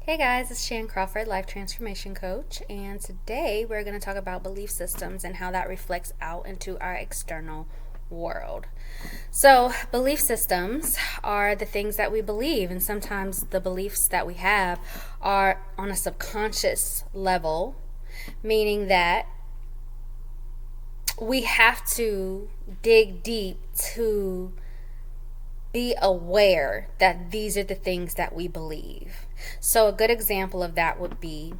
Hey guys, it's Crawford, Life Transformation Coach, and today we're going to talk about belief systems and how that reflects out into our external world. So, belief systems are the things that we believe, and sometimes the beliefs that we have are on a subconscious level, meaning that we have to dig deep to be aware that these are the things that we believe. So, a good example of that would be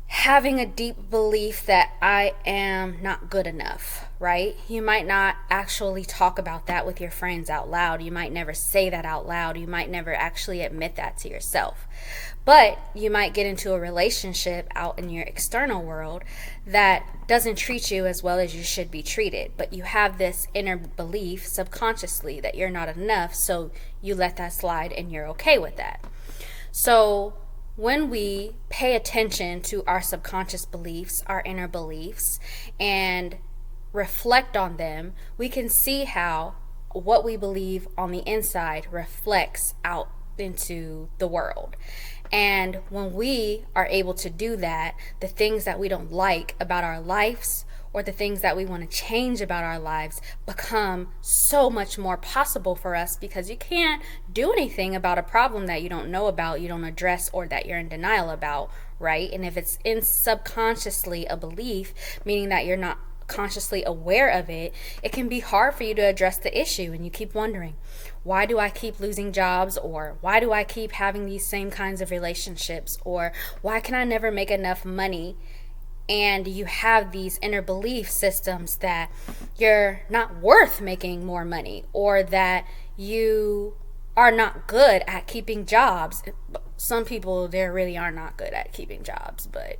having a deep belief that I am not good enough, right? You might not actually talk about that with your friends out loud. You might never say that out loud. You might never actually admit that to yourself. But you might get into a relationship out in your external world that doesn't treat you as well as you should be treated. But you have this inner belief subconsciously that you're not enough, so you let that slide and you're okay with that. So when we pay attention to our subconscious beliefs, our inner beliefs, and reflect on them, we can see how what we believe on the inside reflects out into the world. And when we are able to do that, the things that we don't like about our lives or the things that we want to change about our lives become so much more possible for us, because you can't do anything about a problem that you don't know about, you don't address, or that you're in denial about, right? And if it's in subconsciously a belief, meaning that you're not consciously aware of it, it can be hard for you to address the issue, and you keep wondering, why do I keep losing jobs, or why do I keep having these same kinds of relationships, or why can I never make enough money? And you have these inner belief systems that you're not worth making more money, or that you are not good at keeping jobs. Some people, they really are not good at keeping jobs, but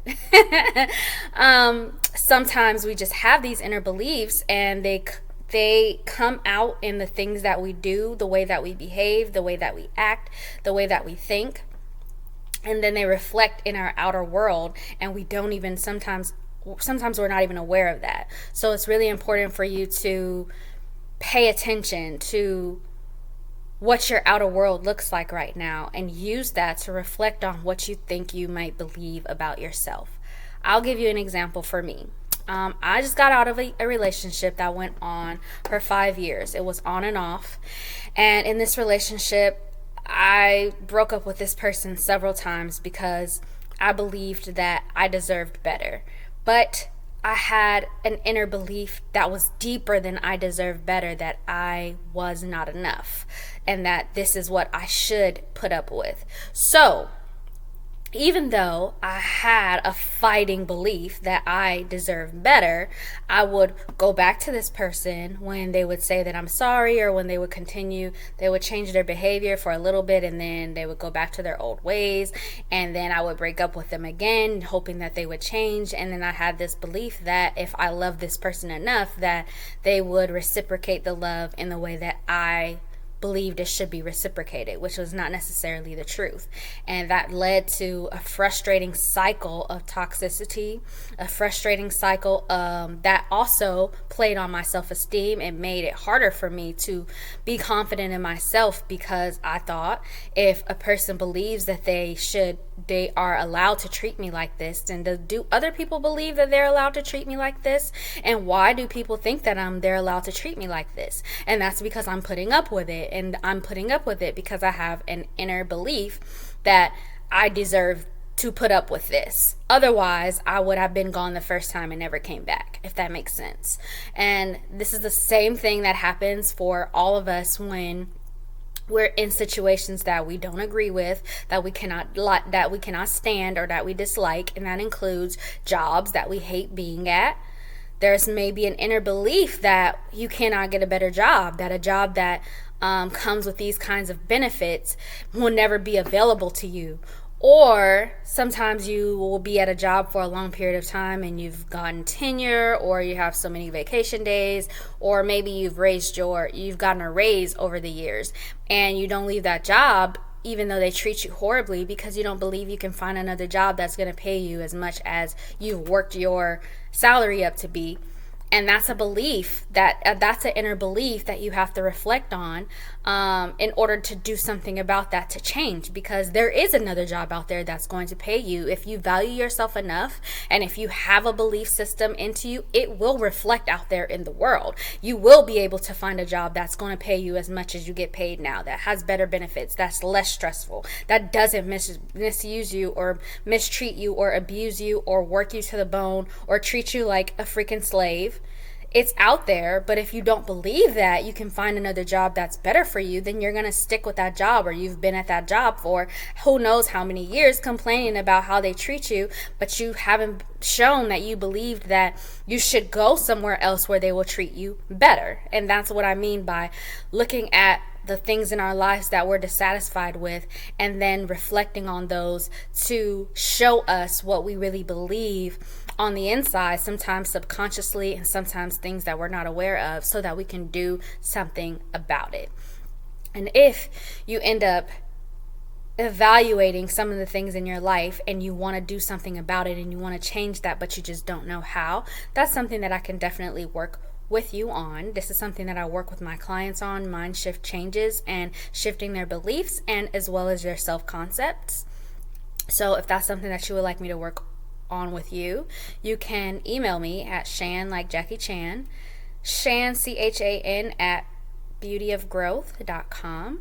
sometimes we just have these inner beliefs, and they come out in the things that we do, the way that we behave, the way that we act, the way that we think. And then they reflect in our outer world, and we don't even sometimes we're not even aware of that. So it's really important for you to pay attention to what your outer world looks like right now, and use that to reflect on what you think you might believe about yourself. I'll give you an example for me. I just got out of a relationship that went on for 5 years. It was on and off. And in this relationship, I broke up with this person several times because I believed that I deserved better. But I had an inner belief that was deeper than I deserved better, that I was not enough, and that this is what I should put up with. So even though I had a fighting belief that I deserve better, I would go back to this person when they would say that I'm sorry, or when they would change their behavior for a little bit, and then they would go back to their old ways, and then I would break up with them again, hoping that they would change. And then I had this belief that if I loved this person enough, that they would reciprocate the love in the way that I believed it should be reciprocated, which was not necessarily the truth. And that led to a frustrating cycle of toxicity, a frustrating cycle that also played on my self-esteem. It made it harder for me to be confident in myself, because I thought, if a person believes that they are allowed to treat me like this, then do other people believe that they're allowed to treat me like this? And why do people think that they're allowed to treat me like this? And that's because I'm putting up with it. And I'm putting up with it because I have an inner belief that I deserve to put up with this. Otherwise, I would have been gone the first time and never came back, if that makes sense. And this is the same thing that happens for all of us when we're in situations that we don't agree with, that we cannot stand, or that we dislike, and that includes jobs that we hate being at. There's maybe an inner belief that you cannot get a better job, that a job that comes with these kinds of benefits will never be available to you. Or sometimes you will be at a job for a long period of time and you've gotten tenure, or you have so many vacation days, or maybe you've gotten a raise over the years, and you don't leave that job even though they treat you horribly, because you don't believe you can find another job that's going to pay you as much as you've worked your salary up to be. And that's a belief that's an inner belief that you have to reflect on in order to do something about that, to change, because there is another job out there that's going to pay you. If you value yourself enough, and if you have a belief system into you, it will reflect out there in the world. You will be able to find a job that's going to pay you as much as you get paid now, that has better benefits, that's less stressful, that doesn't misuse you or mistreat you or abuse you or work you to the bone or treat you like a freaking slave. It's out there. But if you don't believe that you can find another job that's better for you, then you're going to stick with that job, or you've been at that job for who knows how many years complaining about how they treat you, but you haven't shown that you believed that you should go somewhere else where they will treat you better. And that's what I mean by looking at the things in our lives that we're dissatisfied with, and then reflecting on those to show us what we really believe on the inside, sometimes subconsciously and sometimes things that we're not aware of, so that we can do something about it. And if you end up evaluating some of the things in your life and you want to do something about it and you want to change that, but you just don't know how, that's something that I can definitely work with you on. This is something that I work with my clients on, mind shift changes and shifting their beliefs, and as well as their self-concepts. So if that's something that you would like me to work on with you, you can email me at Shan, like Jackie Chan, Shan, CHAN, at beautyofgrowth.com,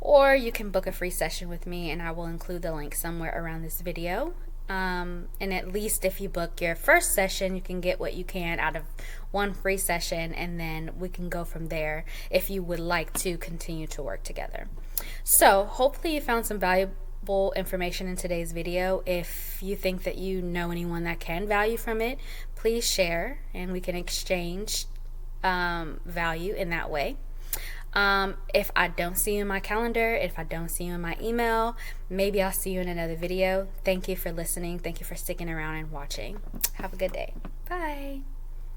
or you can book a free session with me, and I will include the link somewhere around this video. And at least if you book your first session, you can get what you can out of one free session, and then we can go from there if you would like to continue to work together. So hopefully you found some valuable information in today's video. If you think that you know anyone that can value from it, please share, and we can exchange value in that way. If I don't see you in my calendar, if I don't see you in my email, maybe I'll see you in another video. Thank you for listening. Thank you for sticking around and watching. Have a good day. Bye.